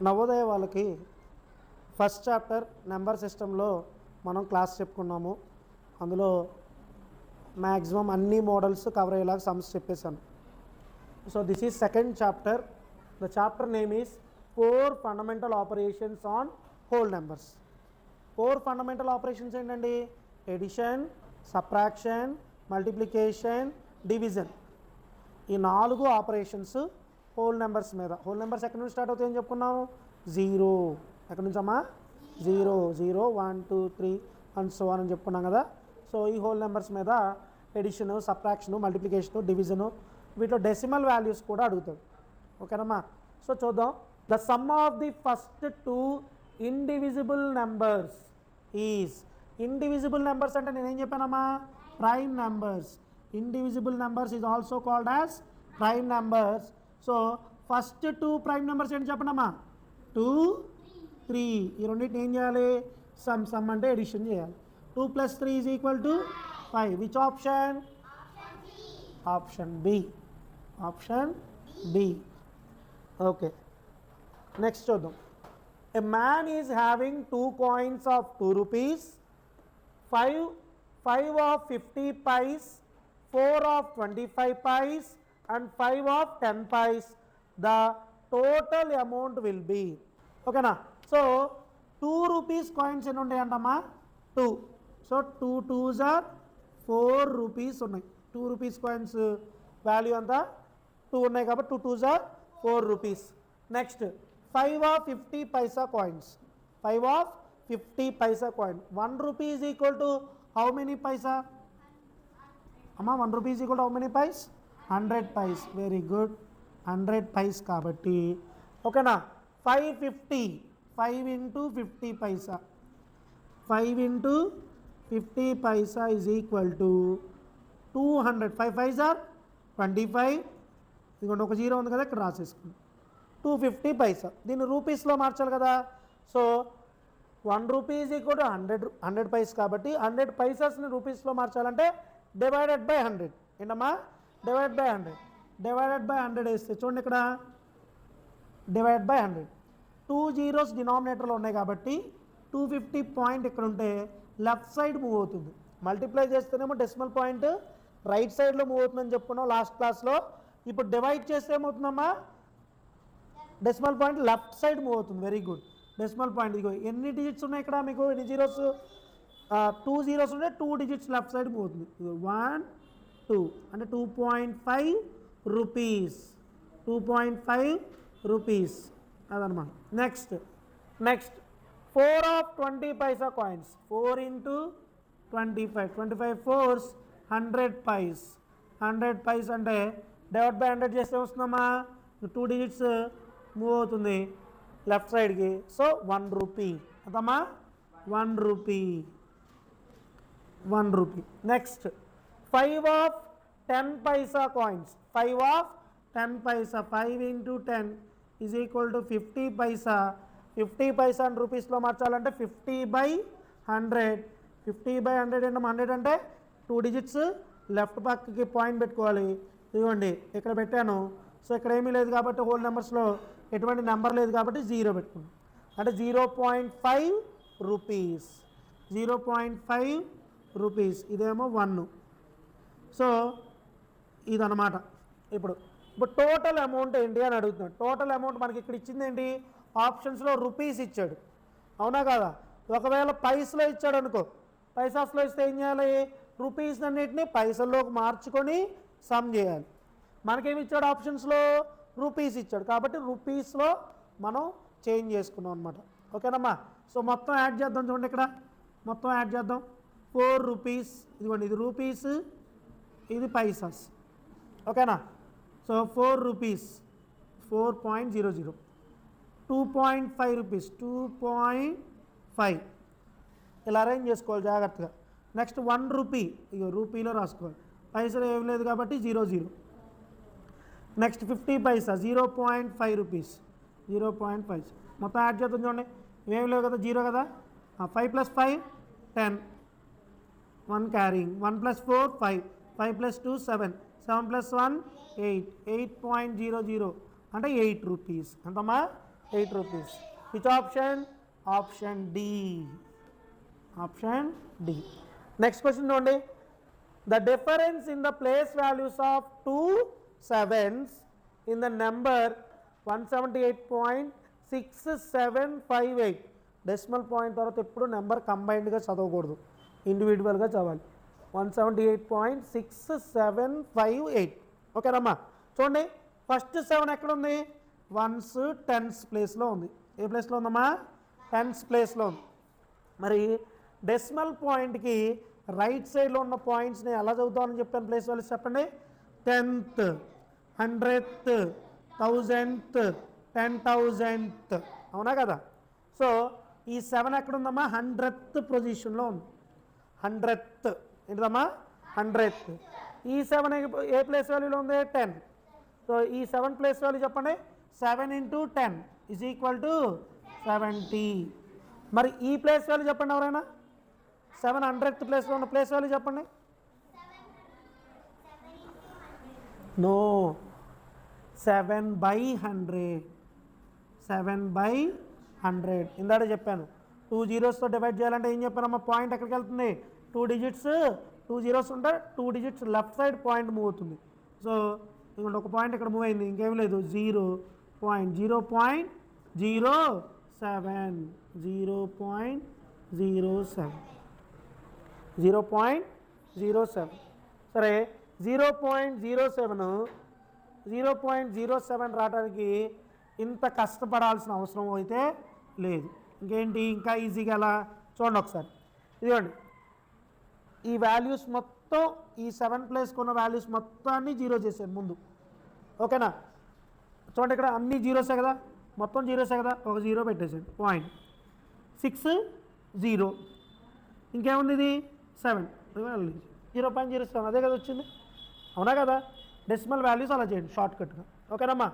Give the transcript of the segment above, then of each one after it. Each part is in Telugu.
నవోదయ వాళ్ళకి ఫస్ట్ చాప్టర్ నెంబర్ సిస్టంలో మనం క్లాస్ చెప్పుకున్నాము. అందులో మ్యాక్సిమం అన్ని మోడల్స్ కవర్ అయ్యేలాగా సమ్స్ చెప్పేశాను. So this is second chapter. The chapter name is 4 fundamental operations on whole numbers. 4 fundamental operations ఏంటండి? Addition, subtraction, multiplication, division. ఈ 4 ఆపరేషన్స్ హోల్ నెంబర్స్ మీద. హోల్ నెంబర్స్ ఎక్కడి నుంచి స్టార్ట్ అవుతాయని చెప్పుకున్నాము? 0. ఎక్కడి నుంచమ్మా? 0, 0, 1, 2, 3 అండ్ సో అని చెప్పుకున్నాం కదా. సో ఈ హోల్ నెంబర్స్ మీద ఎడిషను, సబ్ట్రాక్షను, మల్టిప్లికేషను, డివిజను, వీటిలో డెసిమల్ వాల్యూస్ కూడా అడుగుతాడు. ఓకేనమ్మా? సో చూద్దాం. The sum of the first 2 indivisible numbers is. Indivisible numbers అంటే నేనేం చెప్పానమ్మా? Prime numbers. Indivisible numbers is also called as prime numbers. So first 2 prime numbers ఏంటి చెప్పండమ్మా? 2, 3. ఈ రెండింటిని ఏం చేయాలి? సమ్ అంటే ఎడిషన్ చేయాలి. 2 + 3 = 5. Which option? Option B. Option B. Okay, next చూద్దాం. A man is having 2 coins of 2 rupees, 5 of 50 paise, 4 of 25 paise and 5 of 10 paise. The total amount will be. ఓకేనా? సో 2 rupees కాయిన్స్ ఎన్ని ఉంటాయంటమ్మా? 2. సో 2 2s are 4 rupees ఉన్నాయి. 2 rupees కాయిన్స్ వాల్యూ అంతా 2 ఉన్నాయి కాబట్టి 2 2s are 4 rupees. Next 5 of 50 paisa coins. 5 of 50 paisa coin. 1 rupee is equal to how many paisa? అమ్మా 1 rupee is equal to how many paise? 100 paise. Very good. 100 paise కాబట్టి ఓకేనా? 550. 5 into 50 paisa. 5 into 50 paisa is equal to 200. 5 5s are 25. ఇదిగోండి ఒక 0 ఉంది కదా, ఇక్కడ రాసేసుకుంది. 250 paisa. దీన్ని రూపీస్లో మార్చాలి కదా. So 1 rupee is equal to 100 paise కాబట్టి 100 paisasని రూపీస్లో మార్చాలంటే డివైడెడ్ బై 100. ఏంటమ్మా? Divided by 100. డివైడెడ్ బై 100 వేస్తే చూడండి ఇక్కడ డివైడ్ బై 100. 2 zeros డినామినేటర్లో ఉన్నాయి కాబట్టి 250 పాయింట్ ఇక్కడ ఉంటే లెఫ్ట్ సైడ్ మూవ్ అవుతుంది. మల్టిప్లై చేస్తేనేమో డెసిమల్ పాయింట్ రైట్ సైడ్లో మూవ్ అవుతుందని చెప్పుకున్నాం లాస్ట్ క్లాస్లో. ఇప్పుడు డివైడ్ చేస్తే ఏమవుతుందమ్మా? Decimal point left side move అవుతుంది. Very good. డెసిమల్ పాయింట్ ఇదిగో ఎన్ని డిజిట్స్ ఉన్నాయి ఇక్కడ మీకు? ఎన్ని జీరోస్? 2 zeros ఉంటే 2 digits లెఫ్ట్ సైడ్ మూవ్ అవుతుంది. ఇదిగో 1, 2 అంటే 2.5 rupees. 2.5 rupees అదనమాట. Next 4 of 20 paisa coins. 4 into 25. 25 4s 100 paise. 100 paise అంటే డివైడ్ బై 100 చేస్తే వస్తుందమ్మా? 2 digits మూవ్ అవుతుంది లెఫ్ట్ సైడ్కి. So 1 rupee. ఎంతమ్మా? 1 rupee. 1 rupee. Next 5 of 10 paisa coins. 5 of 10 paisa. 5 into 10 is equal to 50 paisa. 50 paisa అని రూపీస్లో మార్చాలంటే 50 by 100. 50 by 100 అంటే 100 అంటే 2 digits లెఫ్ట్ పక్కకి పాయింట్ పెట్టుకోవాలి. ఇదిగోండి ఇక్కడ పెట్టాను. సో ఇక్కడ ఏమీ లేదు కాబట్టి హోల్ నెంబర్స్లో ఎటువంటి నెంబర్ లేదు కాబట్టి 0 పెట్టుకున్నాం. అంటే 0.5 rupees. 0.5 rupees. ఇదేమో 1. సో ఇదన్నమాట. ఇప్పుడు టోటల్ అమౌంట్ ఏంటి అని అడుగుతున్నాడు. టోటల్ అమౌంట్ మనకి ఇక్కడ ఇచ్చింది ఏంటి? ఆప్షన్స్లో రూపీస్ ఇచ్చాడు, అవునా కదా? ఒకవేళ పైసలో ఇచ్చాడు అనుకో, పైసాస్లో ఇస్తే ఏం చేయాలి? రూపీస్ అన్నిటిని పైసల్లోకి మార్చుకొని సమ్ చేయాలి. మనకేమి ఇచ్చాడు? ఆప్షన్స్లో రూపీస్ ఇచ్చాడు కాబట్టి రూపీస్లో మనం చేంజ్ చేసుకున్నాం అనమాట. ఓకేనమ్మా? సో మొత్తం యాడ్ చేద్దాం. చూడండి ఇక్కడ మొత్తం యాడ్ చేద్దాం. 4 rupees. ఇదిగోండి ఇది రూపీస్, ఇది పైసాస్. ఓకేనా? So 4 rupees. 4.00. 2.5 rupees. 2.5. ఇలా అరేంజ్ చేసుకోవాలి జాగ్రత్తగా. Next 1 rupee. ఇక రూపీలో రాసుకోవాలి. పైసలు ఏం లేదు కాబట్టి 0 0. Next 50 paisa. 0.5 rupees. 0.5. మొత్తం యాడ్ చేద్దాం. చూడండి ఏం లేవు కదా, 0 కదా. 5 + 5 10. 1 carrying. 1 + 4 5. 5 + 2 7. 7 + 1 8. 8.00 అంటే 8 rupees. ఎంతమ్మా? 8 rupees. Which option? Option D. Option D. Next question only. The difference in the place values of two sevens in the number 178.6758. Decimal point తర్వాత ఎప్పుడు నెంబర్ కంబైన్డ్గా చదవకూడదు, ఇండివిజువల్గా చదవాలి. 178.6758. ఓకేనమ్మా. చూడండి, ఫస్ట్ 7 ఎక్కడ ఉంది? వన్స్ టెన్స్ ప్లేస్లో ఉంది. ఏ ప్లేస్లో ఉందమ్మా? టెన్స్ ప్లేస్లో ఉంది. మరి డెసిమల్ పాయింట్కి రైట్ సైడ్లో ఉన్న పాయింట్స్ని ఎలా చదువుతామని చెప్పాను ప్లేస్ వాళ్ళు చెప్పండి. 10th, 100th, 1000th, 10,000th. అవునా కదా? సో ఈ 7 ఎక్కడ ఉందమ్మా? 100th పొజిషన్లో ఉంది. 100th ఏంటమ్మా? 100th. ఈ 7 ఏ ప్లేస్ వాల్యూలో ఉంది? 10. సో ఈ 7 ప్లేస్ వాల్యూ చెప్పండి. 7 × 10 = 70. మరి ఈ ప్లేస్ వాల్యూ చెప్పండి ఎవరైనా. 700th ప్లేస్లో ఉన్న ప్లేస్ వాల్యూ చెప్పండి. నో, 7/100. 7/100 ఇందాక చెప్పాను. 2 zeros డివైడ్ చేయాలంటే ఏం చెప్పానమ్మా? పాయింట్ ఎక్కడికి వెళ్తుంది? 2 digits, 2 zeros ఉంటే 2 digits left side point move అవుతుంది. సో ఇంకొంటే ఒక పాయింట్ ఇక్కడ మూవ్ అయింది, ఇంకేం లేదు. 0.07. 0.07. సరే, 0.07 రావడానికి ఇంత కష్టపడాల్సిన అవసరం అయితే లేదు. ఇంకేంటి, ఇంకా ఈజీగా ఎలా చూడండి ఒకసారి. ఇదిగోండి, ఈ వాల్యూస్ మొత్తం, ఈ 7 ప్లేస్కి ఉన్న వాల్యూస్ మొత్తాన్ని జీరో చేశాను ముందు. ఓకేనా? చూడండి, ఇక్కడ అన్ని జీరోసే కదా, మొత్తం జీరోసే కదా, ఒక 0 పెట్టేసాను. 0.6 0. ఇంకేముంది? ఇది 7. 0.07 అదే కదా వచ్చింది. అవునా కదా? డెసిమల్ వాల్యూస్ అలా చేయండి షార్ట్కట్గా. ఓకేనమ్మా?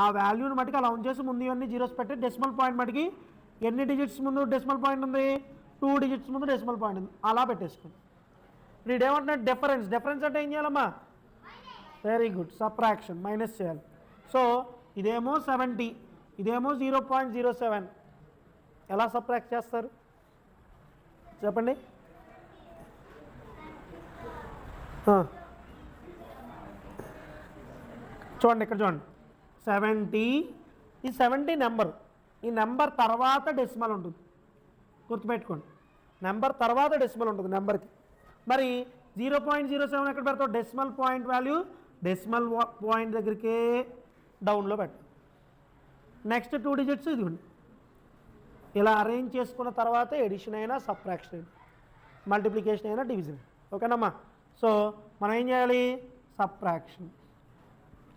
ఆ వాల్యూని మటుకు అలా ఉంచేసి ముందు ఇవన్నీ జీరోస్ పెట్టి డెసిమల్ పాయింట్ మటుకి ఎన్ని డిజిట్స్ ముందు డెసిమల్ పాయింట్ ఉంది? 2 digits ముందు డెసిమల్ పాయింట్ ఉంది, అలా పెట్టేసుకోండి. ఇప్పుడు ఇదేమంటున్నాడు? డిఫరెన్స్. డిఫరెన్స్ అంటే ఏం చేయాలమ్మా? వెరీ గుడ్, సబ్ట్రాక్షన్, మైనస్ చేయాలి. సో ఇదేమో 70, ఇదేమో 0.07. ఎలా సబ్ట్రాక్ట్ చేస్తారు చెప్పండి? చూడండి, ఇక్కడ చూడండి. 70, ఈ 70 నెంబర్, ఈ నెంబర్ తర్వాత డెసిమల్ ఉంటుంది, గుర్తుపెట్టుకోండి. నెంబర్ తర్వాత డెసిమల్ ఉంటుంది నెంబర్కి. మరి 0.07 ఎక్కడ పెడతావు? Decimal point value decimal point దగ్గరికే డౌన్లో పెట్టాలి. నెక్స్ట్ 2 digits ఇదిగోండి. ఇలా అరేంజ్ చేసుకున్న తర్వాత ఎడిషన్ అయినా, సబ్ట్రాక్షన్ అయినా, మల్టిప్లికేషన్ అయినా, డివిజన్. ఓకేనమ్మా? సో మనం ఏం చేయాలి? సబ్ట్రాక్షన్.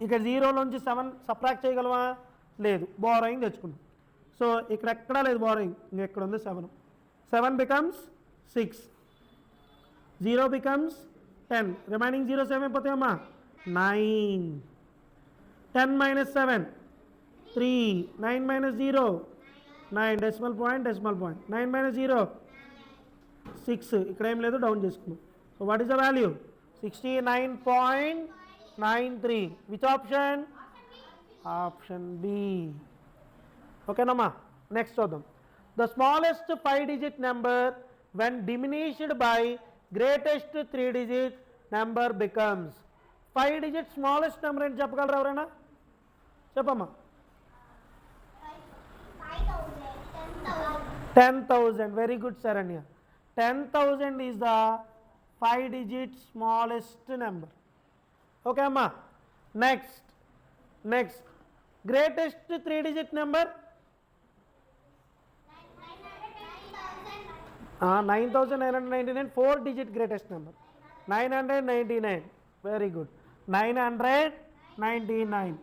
ఇక్కడ 0లోంచి 7 సబ్ట్రాక్ట్ చేయగలమా? లేదు, బోరోయింగ్ తెచ్చుకున్నాం. సో ఇక్కడ ఎక్కడా లేదు బోరోయింగ్, ఇంకెక్కడ ఉంది 7. 7 becomes 6, 0 becomes 10, రిమైనింగ్ జీరోస్ ఏమైపోతాయమ్మా? 9. 10 - 7 3, 9 - 0 9, డెసిమల్ పాయింట్ 9 - 0 6. ఇక్కడ ఏం లేదు, డౌన్ చేసుకున్నాం. So what is the value? 69.93. Which option? Option B. ఓకేనమ్మా? నెక్స్ట్ చూద్దాం. The smallest 5-digit number when diminished by greatest 3-digit number becomes. 5-digit smallest number ఏంటి చెప్పగలరా ఎవరైనా? చెప్పమ్మా. 10,000. Very good, Saranya. 10,000 is the 5-digit smallest number. Okay amma? Next greatest 3-digit number? 9,999. 4-digit greatest number 999. Very good, 999.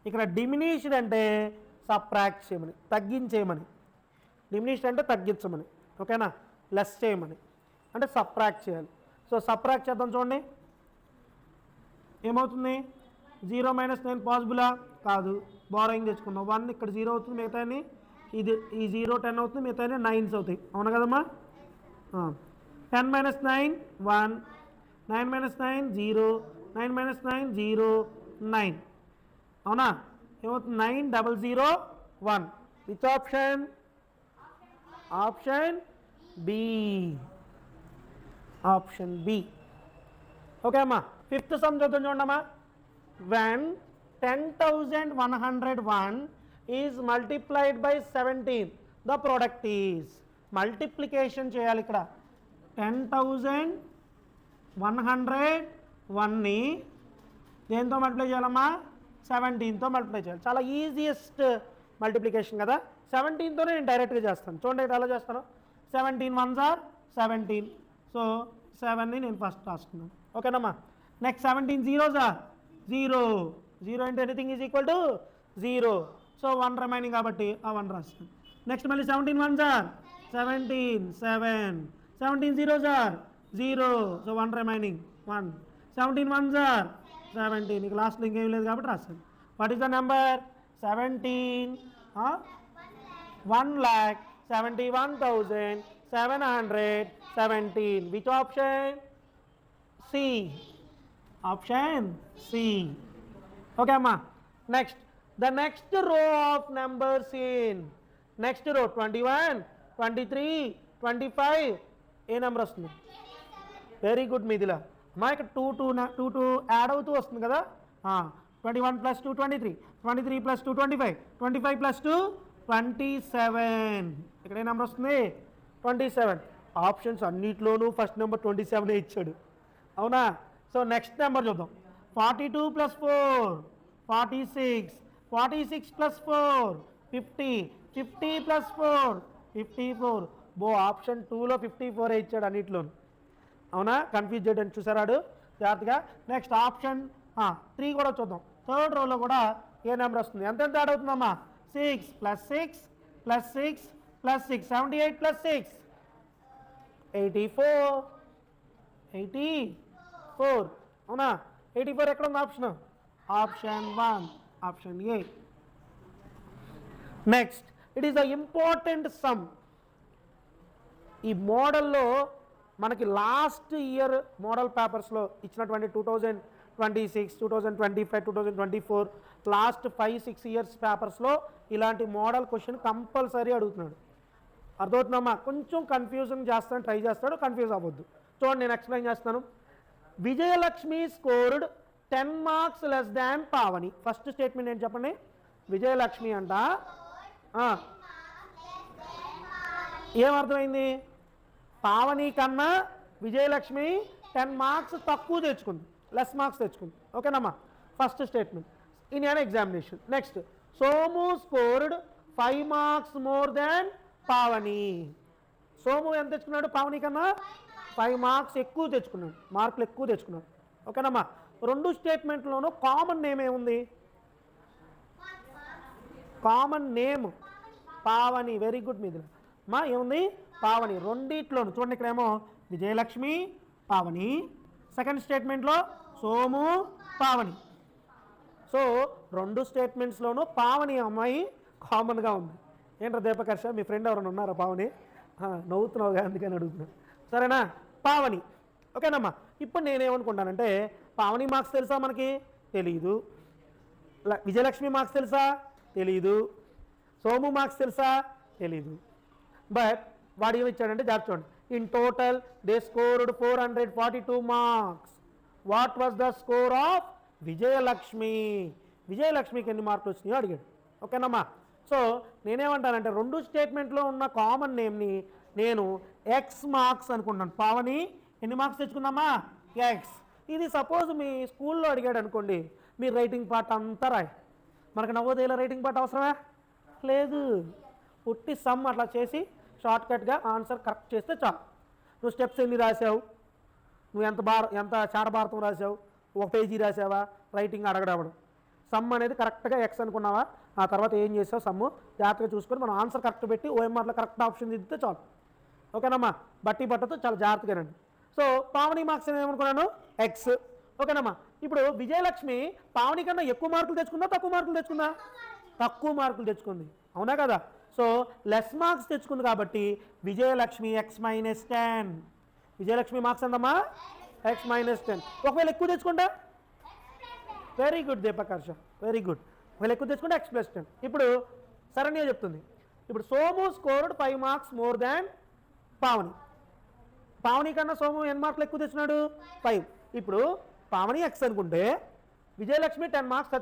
ఇక్కడ డిమినిష్డ్ అంటే సబ్ట్రాక్ట్ చేయమని, తగ్గించేయమని. డిమినిష్డ్ అంటే తగ్గించమని, ఓకేనా? లెస్ చేయమని అంటే సబ్ట్రాక్ట్ చేయాలి. సో సబ్ట్రాక్ట్ చేద్దాం. చూడండి ఏమవుతుంది? 0 - 9 పాసిబులా? కాదు, బోరోయింగ్ తెచ్చుకున్నాం. 1 ఇక్కడ 0 అవుతుంది, మిగతా ఇది ఈ 0 10 అవుతుంది, మిగతా 9s అవుతాయి. అవును కదమ్మా? 10 - 9 1, 9 - 9 0, 9 - 9 0, 9. అవునా? ఏమవుతుంది? 900 1. Which option? Option B. Option B. Okay amma. Fifth sum చూద్దాం చూడండి అమ్మా. When 10,101 is multiplied by 17, the product is. Multiplication చేయాలి ఇక్కడ. 10,101 ని దేంతో మల్టిప్లై చేయాలమ్మా? 17తో మల్టిప్లై చేయాలి. చాలా ఈజియెస్ట్ మల్టిప్లికేషన్ కదా. 17తోనే నేను డైరెక్ట్గా చేస్తాను. చూడండి ఎలా చేస్తాను. 17 1s are 17. సో 7ని నేను ఫస్ట్ రాసుకున్నాను. ఓకేనమ్మా. Next 17 zeros are 0. 0 into anything is equal to 0. So 1 remaining కాబట్టి ఆ 1 రాస్తాను. నెక్స్ట్ మళ్ళీ 17 1s are 17 7. 17 zeros are 0. So 1 remaining 1. 17 1s are 17. ఇక లాస్ట్లో ఇంకేం లేదు కాబట్టి రాస్తాను. What is the number? 17 1,71,717. Which option? C. Option C. Okay amma. Next, the next row of numbers in next row 21 23 25 A number వస్తుంది? వెరీ గుడ్ మీదిలా అమ్మా. ఇక్కడ 2 యాడ్ అవుతూ వస్తుంది కదా. 21 + 2 23, 23 + 2 25, 25 + 2 27. ఇక్కడ ఏ నెంబర్ వస్తుంది? 27. ఆప్షన్స్ అన్నిట్లోనూ ఫస్ట్ నెంబర్ 27 ఇచ్చాడు. అవునా? సో నెక్స్ట్ నెంబర్ చూద్దాం. 42 + 4 46, 46 + 4 50, 50 + 4 54. ఆప్షన్ 2లో 54 ఇచ్చాడు అన్నిట్లోనూ. అవునా? కన్ఫ్యూజ్ చేయడానికి చూసారాడు జాగ్రత్తగా. నెక్స్ట్ ఆప్షన్ 3 కూడా చూద్దాం. థర్డ్ రోలో కూడా ఏ నెంబర్ వస్తుంది? ఎంత యాడ్ అవుతుందమ్మా? 6 + 6 + 6 + 6 78 + 6 84. 84 అవునా? 84 ఎక్కడ ఉంది option? Option 1, option A. Next, it is the important some. ఈ మోడల్లో మనకి లాస్ట్ ఇయర్ మోడల్ పేపర్స్లో ఇచ్చినటువంటి 2026, 2025, 2024 లాస్ట్ 5-6 ఇయర్స్ పేపర్స్లో ఇలాంటి మోడల్ క్వశ్చన్ కంపల్సరీ అడుగుతున్నాడు. అర్థమవుతుందమ్మా? కొంచెం కన్ఫ్యూజన్ చేస్తాను, ట్రై చేస్తాడు, కన్ఫ్యూజ్ అవ్వద్దు. చూడండి నేను ఎక్స్ప్లెయిన్ చేస్తాను. Vijayalakshmi scored 10 marks less than Pavani. First statement ఏంటి చెప్పండి? విజయలక్ష్మి అంట ఏమర్థమైంది? పావని కన్నా విజయలక్ష్మి 10 marks తక్కువ తెచ్చుకుంది, లెస్ మార్క్స్ తెచ్చుకుంది. ఓకేనమ్మా? First statement in an examination. Next, Somu scored 5 marks more than Pavani. Somu ఎంత తెచ్చుకున్నాడు? పావని కన్నా 5 marks ఎక్కువ తెచ్చుకున్నాడు, మార్కులు ఎక్కువ తెచ్చుకున్నాడు. ఓకేనమ్మా? రెండు స్టేట్మెంట్లోనూ కామన్ నేమ్ ఏముంది? Common name Pavani. Very good మీద మా ఏముంది? పావని. రెండిట్లోనూ చూడండి, ఇక్కడేమో విజయలక్ష్మి పావని, సెకండ్ స్టేట్మెంట్లో సోము పావని. సో రెండు స్టేట్మెంట్స్లోనూ పావని అమ్మాయి కామన్గా ఉంది. ఏంట్రా దీపకర్ష, మీ ఫ్రెండ్ ఎవరైనా ఉన్నారా పావని? నవ్వుతున్నావుగా అందుకని అడుగుతున్నాను. సరేనా? పావని. ఓకేనమ్మా? ఇప్పుడు నేనేమనుకుంటానంటే పావని మార్క్స్ తెలుసా మనకి? తెలీదు. విజయలక్ష్మి మార్క్స్ తెలుసా? తెలీదు. సోము మార్క్స్ తెలుసా? తెలీదు. బట్ వాడు ఏమిచ్చాడంటే జాగ్రత్త చూడండి. In total they scored 442 marks. What was the score of Vijayalakshmi? విజయలక్ష్మికి ఎన్ని మార్కులు వచ్చినాయో అడిగాడు. ఓకేనమ్మా? సో నేనేమంటానంటే రెండు స్టేట్మెంట్లో ఉన్న కామన్ నేమ్ని నేను ఎక్స్ మార్క్స్ అనుకుంటాను. పావని ఎన్ని మార్క్స్ తెచ్చుకుందామా? ఎక్స్. ఇది సపోజ్ మీ స్కూల్లో అడిగాడు అనుకోండి, మీరు రైటింగ్ పార్ట్ అంతా రాయి. మనకు నవోదయలో రైటింగ్ పార్ట్ అవసరమా? లేదు. పుట్టి సమ్ అట్లా చేసి షార్ట్కట్గా ఆన్సర్ కరెక్ట్ చేస్తే చాలు. నువ్వు స్టెప్స్ ఎన్ని రాసావు, నువ్వు ఎంత చారభారతం రాసావు, ఒక పేజీ రాసావా, రైటింగ్ అడగడం. సమ్ అనేది కరెక్ట్గా ఎక్స్ అనుకున్నావా, ఆ తర్వాత ఏం చేసావు సమ్ము జాగ్రత్తగా చూసుకొని మనం ఆన్సర్ కరెక్ట్ పెట్టి ఓఎంఆర్లో కరెక్ట్ ఆప్షన్ దిద్దితే చాలు. ఓకేనమ్మా? బట్టి బట్టతో చాలా జాగ్రత్తగానండి. సో పావని మార్క్స్ ఏమనుకున్నాను? ఎక్స్. ఓకేనమ్మా? ఇప్పుడు విజయలక్ష్మి పావని కన్నా ఎక్కువ మార్కులు తెచ్చుకుందా, తక్కువ మార్కులు తెచ్చుకుందా? తక్కువ మార్కులు తెచ్చుకుంది. అవునా కదా? సో లెస్ మార్క్స్ తెచ్చుకుంది కాబట్టి Vijayalakshmi x-10. Vijayalakshmi marks అందమ్మా? x-10. ఒకవేళ ఎక్కువ తెచ్చుకుంటా? Very good Deepakarsha, very good. ఒకవేళ ఎక్కువ తెచ్చుకుంటే x+10. ఇప్పుడు శరణ్య చెప్తుంది. ఇప్పుడు Somu scored 5 marks more than Pavani. Pavani కన్నా సోము ఎన్ని మార్కులు ఎక్కువ తెచ్చినాడు? 5. ఇప్పుడు పావని ఎక్స్ అనుకుంటే విజయలక్ష్మి 10 మార్క్స్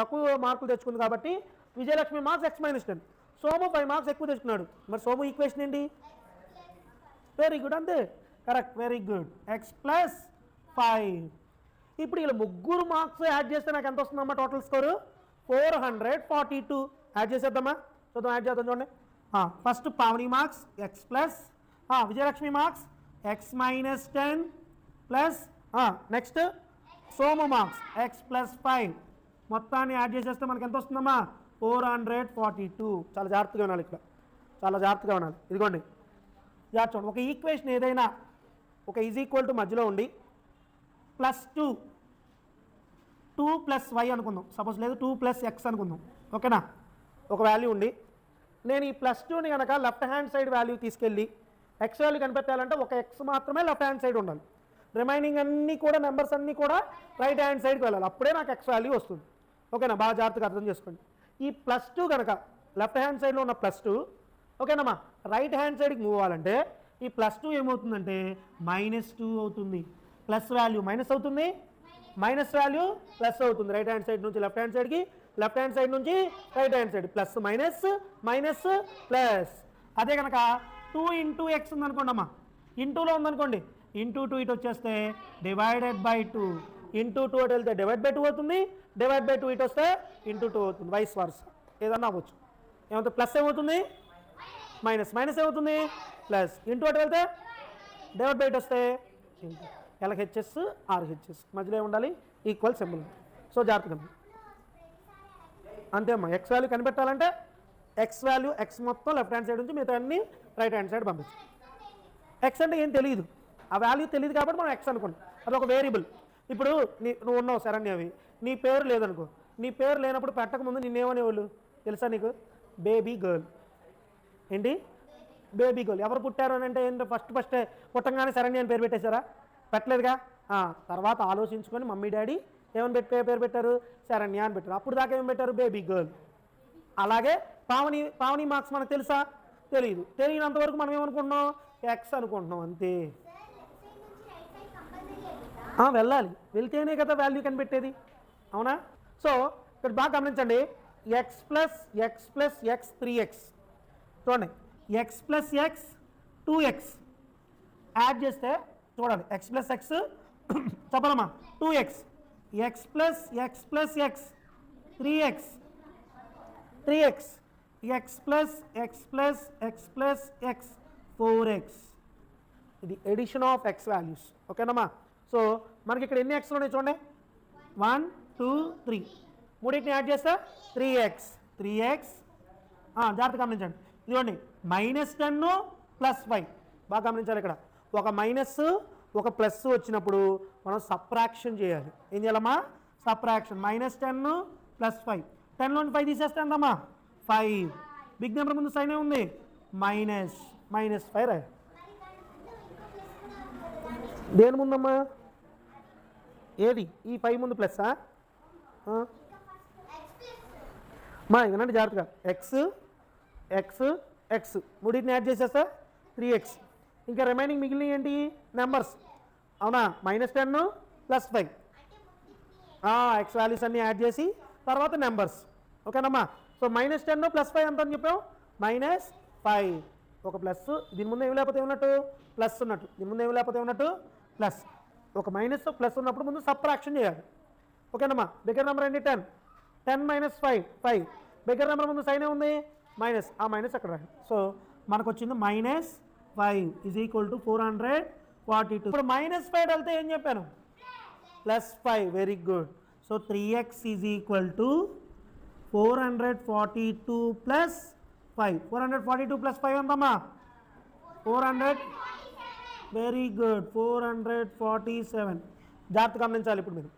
తక్కువ మార్కులు తెచ్చుకుంది కాబట్టి Vijayalakshmi marks x-10. Somu 5 marks ఎక్కువ తెచ్చుకున్నాడు. మరి సోము ఈక్వేషన్ ఏంటి? వెరీ గుడ్, అంతే కరెక్ట్, వెరీ గుడ్, x+5. ఇప్పుడు ఇలా ముగ్గురు మార్క్స్ యాడ్ చేస్తే నాకు ఎంత వస్తుందమ్మా టోటల్ స్కోరు? 442. యాడ్ చేసేద్దామా? చూద్దాం, యాడ్ చేద్దాం చూడండి. First Pavani marks x+, Vijayalakshmi marks x-10 plus next Somu marks x+5. మొత్తాన్ని యాడ్ చేసేస్తే మనకి ఎంత వస్తుందమ్మా? 442. చాలా జాగ్రత్తగా ఉండాలి, ఇక్కడ చాలా జాగ్రత్తగా ఉండాలి. ఇదిగోండి జాగ్రత్త చూడండి. ఒక ఈక్వేషన్ ఏదైనా ఒక ఈజ్ ఈక్వల్ టు మధ్యలో ఉండి +2 2+y అనుకుందాం సపోజ్, లేదు 2+x అనుకుందాం, ఓకేనా? ఒక వాల్యూ ఉండి నేను ఈ +2ని కనుక లెఫ్ట్ హ్యాండ్ సైడ్ వాల్యూ తీసుకెళ్ళి ఎక్స్ వాల్యూ కనిపెట్టాలంటే ఒక ఎక్స్ మాత్రమే లెఫ్ట్ హ్యాండ్ సైడ్ ఉండాలి. రిమైనింగ్ అన్నీ కూడా నెంబర్స్ అన్నీ కూడా రైట్ హ్యాండ్ సైడ్కి వెళ్ళాలి, అప్పుడే నాకు ఎక్స్ వాల్యూ వస్తుంది, ఓకేనా? బాగా జాగ్రత్తగా అర్థం చేసుకోండి. ఈ +2 కనుక లెఫ్ట్ హ్యాండ్ సైడ్లో ఉన్న +2, ఓకేనమ్మా, రైట్ హ్యాండ్ సైడ్కి మూవ్ అవ్వాలంటే ఈ +2 ఏమవుతుందంటే -2 అవుతుంది. ప్లస్ వాల్యూ మైనస్ అవుతుంది, మైనస్ వాల్యూ ప్లస్ అవుతుంది. రైట్ హ్యాండ్ సైడ్ నుంచి లెఫ్ట్ హ్యాండ్ సైడ్కి, లెఫ్ట్ హ్యాండ్ సైడ్ నుంచి right hand side, plus minus minus plus. అదే కనుక 2 × x ఉందనుకోండి అమ్మా, ఇంటూలో ఉందనుకోండి, ఇంటూ 2 ఇటు వచ్చేస్తే /2, ఇంటూ 2 అటు వెళ్తే /2 అవుతుంది, /2 ఇటు వస్తే ఇంటూ 2 అవుతుంది, వైస్ వర్స ఏదన్నా అవ్వచ్చు. ఏమవుతుంది? ప్లస్ ఏమవుతుంది? మైనస్, మైనస్ ఏమవుతుంది? ప్లస్. ఇంటూ అటు వెళ్తే /2 వస్తే ఇంటూ. LHS RHS మధ్యలో ఉండాలి, ఈక్వల్ సింబల్. సో జాగ్రత్తగా అంతే అమ్మా. ఎక్స్ వాల్యూ కనిపెట్టాలంటే ఎక్స్ వాల్యూ ఎక్స్ మొత్తం లెఫ్ట్ హ్యాండ్ సైడ్ నుంచి మిగతా అన్ని రైట్ హ్యాండ్ సైడ్ పంపించు. ఎక్స్ అంటే ఏం తెలియదు, ఆ వాల్యూ తెలియదు కాబట్టి మనం ఎక్స్ అనుకోండి, అది ఒక వేరియబుల్. ఇప్పుడు నువ్వు ఉన్నావు శరణ్యవి, నీ పేరు లేదనుకో, నీ పేరు లేనప్పుడు పెట్టకముందు నిన్నేమనేవాళ్ళు తెలుసా నీకు? Baby girl. ఏంటి? Baby girl. ఎవరు పుట్టారు అని అంటే ఏంటో ఫస్ట్ పుట్టంగానే శరణ్య అని పేరు పెట్టేశారా? పెట్టలేదుగా. తర్వాత ఆలోచించుకొని మమ్మీ డాడీ ఏమని పేరు పెట్టారు? శరణ్య అని పెట్టారు. అప్పుడు దాకా ఏమని పెట్టారు? Baby girl. అలాగే పావని మార్క్స్ మనకు తెలుసా? తెలియదు. తెలియనంతవరకు మనం ఏమనుకుంటున్నాం? ఎక్స్ అనుకుంటున్నాం, అంతే. వెళ్ళాలి, వెళ్తేనే కదా వాల్యూ కనిపెట్టేది, అవునా? సో ఇక్కడ బాగా గమనించండి, x+x+x 3x చూడండి, x+x 2x యాడ్ చేస్తే చూడాలి, x+x చెప్పాలమ్మా 2x, x+x+x 3x, x+x+x+x 4x. ఇది ఎడిషన్ ఆఫ్ ఎక్స్ వాల్యూస్, ఓకేనమ్మా? సో మనకి ఇక్కడ ఎన్ని ఎక్స్లు ఉన్నాయి చూడండి, 1 2 3, మూడింటిని యాడ్ చేస్తే 3x. జాగ్రత్తగా గమనించండి, ఇదిగోండి -10 +5. బాగా గమనించాలి, ఇక్కడ ఒక మైనస్ ఒక ప్లస్ వచ్చినప్పుడు మనం సబ్ట్రాక్షన్ చేయాలి. ఏం చేయాలమ్మా? సబ్ట్రాక్షన్. -10 +5, 10లో 5 తీసేస్తే ఎంతమ్మా? 5. బిగ్ నెంబర్ ముందు సైన్ ఉంది, -5 రాయి. దేని ముందమ్మా? ఏది? ఈ 5 ముందు ప్లస్సా? మా ఇకనండి జాగ్రత్తగా, x మూడింటిని యాడ్ చేసేస్తా 3x. ఇంకా రిమైనింగ్ మిగిలిన ఏంటి? నెంబర్స్, అవునా? -10 +5, ఎక్స్ వాల్యూస్ అన్నీ యాడ్ చేసి తర్వాత నెంబర్స్, ఓకేనమ్మా? సో -10 +5 ఎంత అని చెప్పాం? -5. ఒక ప్లస్, దీని ముందు ఏమి లేకపోతే ఉన్నట్టు ప్లస్ ఉన్నట్టు, దీని ముందు ఏమి లేకపోతే ఉన్నట్టు ప్లస్. ఒక మైనస్ ప్లస్ ఉన్నప్పుడు ముందు సబ్ట్రాక్షన్ చేయాలి, ఓకేనమ్మా? బిగ్గర్ నెంబర్ ఏంటి? 10 -5 బిగ్గర్ నెంబర్ ముందు సైన్ ఉంది మైనస్, ఆ మైనస్ అక్కడ రాయండి. సో మనకు వచ్చింది -5 = 442. ఇప్పుడు -5 వెళ్తే ఏం చెప్పాను? +5. Very good. So 3x = 442 + 5. 442 + 5 ఎంతమ్మా? 400. Very good, 447. జాగ్రత్తగా గమనించాలి. ఇప్పుడు మీరు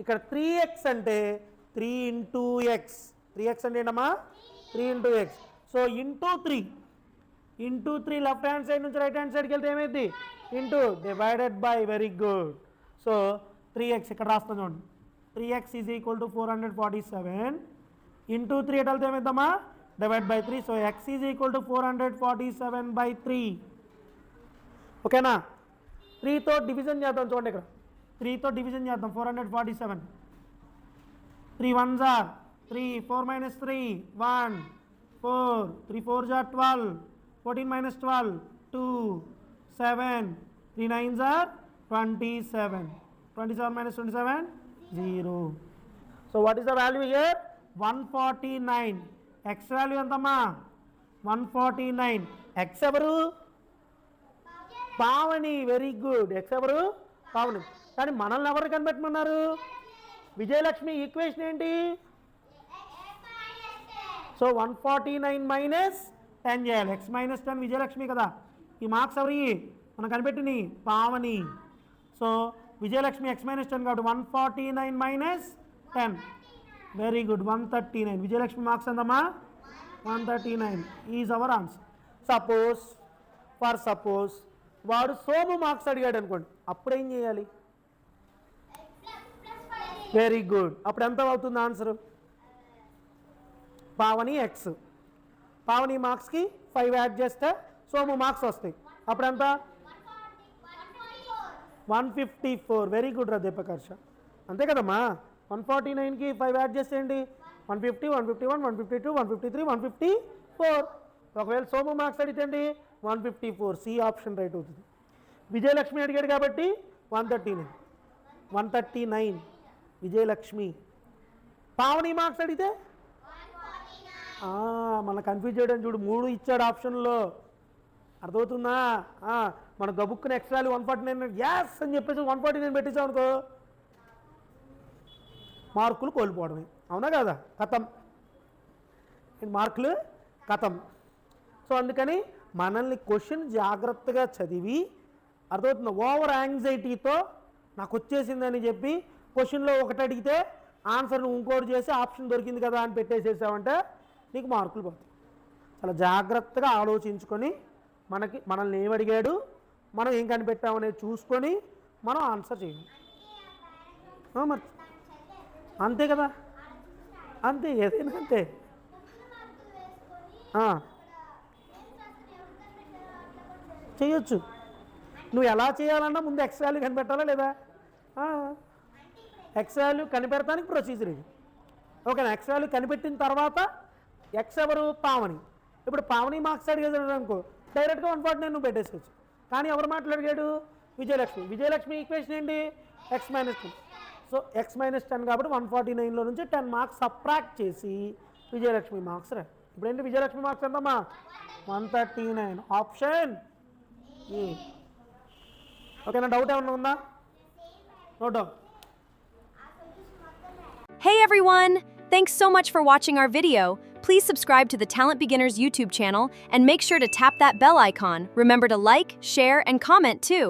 ఇక్కడ 3x అంటే 3 × x. 3x అంటే ఏంటమ్మా? 3 × x. So into 3 left hand side నుంచి రైట్ హ్యాండ్ సైడ్కి వెళ్తే ఏమైంది? Into /. Very good. So 3x ఇక్కడ రాస్తాను చూడండి, 3x = 447 ఇంటూ 3 ఎటు వెళ్తే ఏమైందమ్మా? Divide by 3. So x is equal to 447/3. ఓకేనా? 3తో డివిజన్ చేద్దాం. చూడండి ఇక్కడ 3తో డివిజన్ చేద్దాం. 447. 3 1s are 3, 4 minus 3 1, 4, 3 4s are 12, 14 minus 12 2, 7, 3 9s are 27. 27 minus 27 0. So what is the value here? 149. X value ఎంతమ్మా? 149. X ఎవరు? పావని. Very good. X ఎవరు? పావని. కానీ మనల్ని ఎవరు కనిపెట్టమన్నారు? విజయలక్ష్మి. ఈక్వేషన్ ఏంటి? సో 149 మైనస్ 10 చేయాలి. x మైనస్ 10 విజయలక్ష్మి కదా. ఈ మార్క్స్ ఎవరి? మనం కనిపెట్టిని Pavani. So Vijayalakshmi x minus 10 కాబట్టి 149 minus 10. Very good. 139. Vijayalakshmi marks ఎంతమ్మా? 139 ఈజ్ అవర్ ఆన్సర్. సపోజ్ వాడు సోము మార్క్స్ అడిగాడు అనుకోండి, అప్పుడు ఏం చేయాలి? Very good. అప్పుడు ఎంత అవుతుంది ఆన్సర్? పావని ఎక్స్. పావని మార్క్స్కి 5 యాడ్ చేస్తే సోము మార్క్స్ వస్తాయి. అప్పుడు ఎంత? 154. వెరీ గుడ్ రా దీపకర్ష. అంతే కదమ్మా. 149కి 5 యాడ్ చేసేయండి. 150, 151, 152, 153, 154. ఒకవేళ సోము మార్క్స్ అడిగితే 154. సి ఆప్షన్ రైట్ అవుతుంది. విజయలక్ష్మి అడిగాడు కాబట్టి 139 విజయలక్ష్మి. పావని మార్క్స్ అడిగితే మన కన్ఫ్యూజ్ చేయడం చూడు. 3 ఇచ్చాడు ఆప్షన్లో. అర్థమవుతుందా? మన గబుక్కుని ఎక్స్ వాల్యూ 149 యాస్ అని చెప్పేసి 149 పెట్టించాం అనుకో, మార్కులు కోల్పోవడమే. అవునా కదా? కథం. మార్కులు కథం. సో అందుకని మనల్ని క్వశ్చన్ జాగ్రత్తగా చదివి, అర్థమవుతుంది, ఓవర్ యాంగ్జైటీతో నాకు వచ్చేసిందని చెప్పి క్వశ్చన్లో ఒకటి అడిగితే ఆన్సర్ను ఇంకోటి చేసి ఆప్షన్ దొరికింది కదా అని పెట్టేసేసామంటే నీకు మార్కులు పోతాయి. చాలా జాగ్రత్తగా ఆలోచించుకొని మనల్ని ఏమడిగాడు, మనం ఏం కనిపెట్టామనేది చూసుకొని మనం ఆన్సర్ చేయాలి. మరి అంతే కదా? అంతే, ఏదైనా అంతే. చేయొచ్చు. నువ్వు ఎలా చేయాలన్నా ముందు ఎక్స్ వాల్యూ కనిపెట్టాలా లేదా? ఎక్స్ వాల్యూ కనిపెడతానికి ప్రొసీజర్ ఇది. ఓకేనా? ఎక్స్ వాల్యూ కనిపెట్టిన తర్వాత ఎక్స్ ఎవరు? పావని. ఇప్పుడు పావని మార్క్స్ అడిగేది అనుకో, డైరెక్ట్గా 149 నువ్వు పెట్టేసుకోవచ్చు. కానీ ఎవరు మాట్లాడిగాడు? విజయలక్ష్మి. విజయలక్ష్మి ఈక్వేషన్ ఏంటి? X minus 10. So X minus 10 కాబట్టి 149లో నుంచి 10 మార్క్స్ సబ్ట్రాక్ట్ చేసి విజయలక్ష్మి మార్క్స్ రా. ఇప్పుడు ఏంటి విజయలక్ష్మి మార్క్స్ ఎంతమ్మా? 139. Option A. ఓకేనా? డౌట్ ఏమన్నా ఉందా? No doubt. Hey everyone! Thanks so much for watching our video. Please subscribe to the Talent Beginners YouTube channel and make sure to tap that bell icon. Remember to like, share, and comment too.